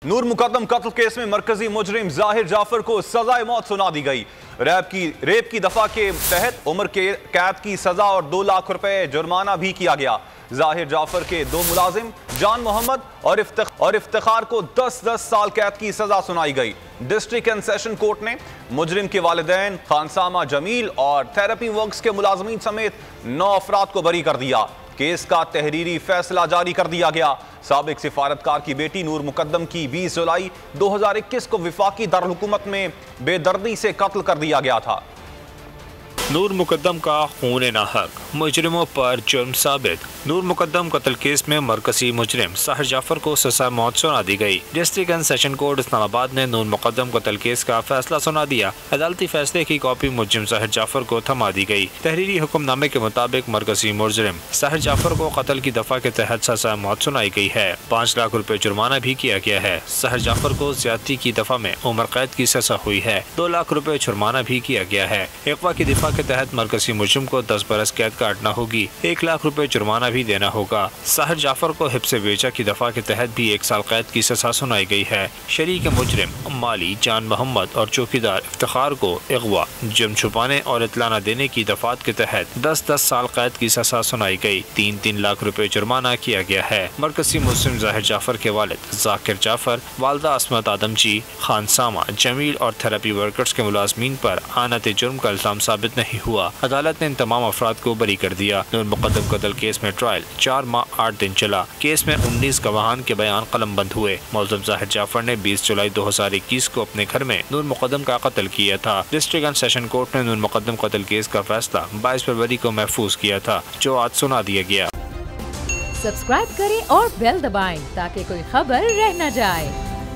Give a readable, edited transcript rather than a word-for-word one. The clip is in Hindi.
नूर मुकद्दम कत्ल केस में मरकजी मुजरिम जाहिर जाफर को सजाए मौत सुना दी गई। रेप की दफा के तहत उम्र के कैद की सजा और 2 लाख रुपए जुर्माना भी किया गया। जाहिर जाफर के 2 मुलाजिम जान मोहम्मद और इफ्तिखार को 10-10 साल कैद की सजा सुनाई गई। डिस्ट्रिक्ट एंड सेशन कोर्ट ने मुजरिम के वालिदैन खानसामा जमील और थेरेपी वर्क्स के मुलाजमीन समेत 9 अफराद को बरी कर दिया। केस का तहरीरी फैसला जारी कर दिया गया। साबिक सिफारतकार की बेटी नूर मुकद्दम की 20 जुलाई 2021 को विफाकी दारुल-हुकूमत में बेदर्दी से कत्ल कर दिया गया था। नूर मुकद्दम का खून नाहक, मुजरिमों पर जुर्म साबित। नूर मुकद्दम कत्ल केस में मरकजी मुजरिम जाहिर जाफर को सजा मौत सुना दी गई। District and session court Islamabad ने नूर मुकद्दम कत्ल केस का फैसला सुना दिया। अदालती फैसले की कॉपी मुजरिम जाहिर जाफर को थमा दी गई। तहरीरी हुक्मनामे के मुताबिक मरकजी मुजरिम जाहिर जाफर को कत्ल की दफा के तहत सजा मौत सुनाई गई है। 5 लाख रुपए जुर्माना भी किया गया है। जाहिर जाफर को ज्यादती की दफा में उम्र कैद की सजा हुई है। 2 लाख रुपए जुर्माना भी किया गया है। इकवा की दिफा के तहत मरकजी मुजरिम को 10 बरस कैद काटना होगी। 1 लाख रुपए जुर्माना भी देना होगा। जाहिर जाफर को हिब्से बेचा की दफा के तहत भी 1 साल कैद की सजा सुनाई गई है। शरीक मुजरिम माली जान मोहम्मद और चौकीदार इफ्तिखार को अगवा, जुर्म छुपाने और इत्ला न देने की दफात के तहत 10-10 साल कैद की सजा सुनाई गई। 3-3 लाख रुपए जुर्माना किया गया है। मरकजी मुजरिम जाहिर जाफर के वालिद जाकिर जाफर, वालदा असमत आदमजी, खानसामा जमील और थेरेपी वर्कर्स के मुलाजमीन पर आनत जुर्म का इल्जाम साबित नहीं हुआ। अदालत ने इन तमाम अफराद को बरी कर दिया। नूर मुकद्दम कत्ल केस में ट्रायल 4 माह 8 दिन चला। केस में 19 गवाहान के बयान कलमबंद हुए। मुलज़िम जाहिर जाफर ने 20 जुलाई 2021 को अपने घर में नूर मुकद्दम का कत्ल किया था। डिस्ट्रिक्ट एंड सेशन कोर्ट ने नूर मुकद्दम कत्ल केस का फैसला 22 फरवरी को महफूज किया था, जो आज सुना दिया गया। सब्सक्राइब करें और बेल दबाएं ताकि कोई खबर रह न जाए।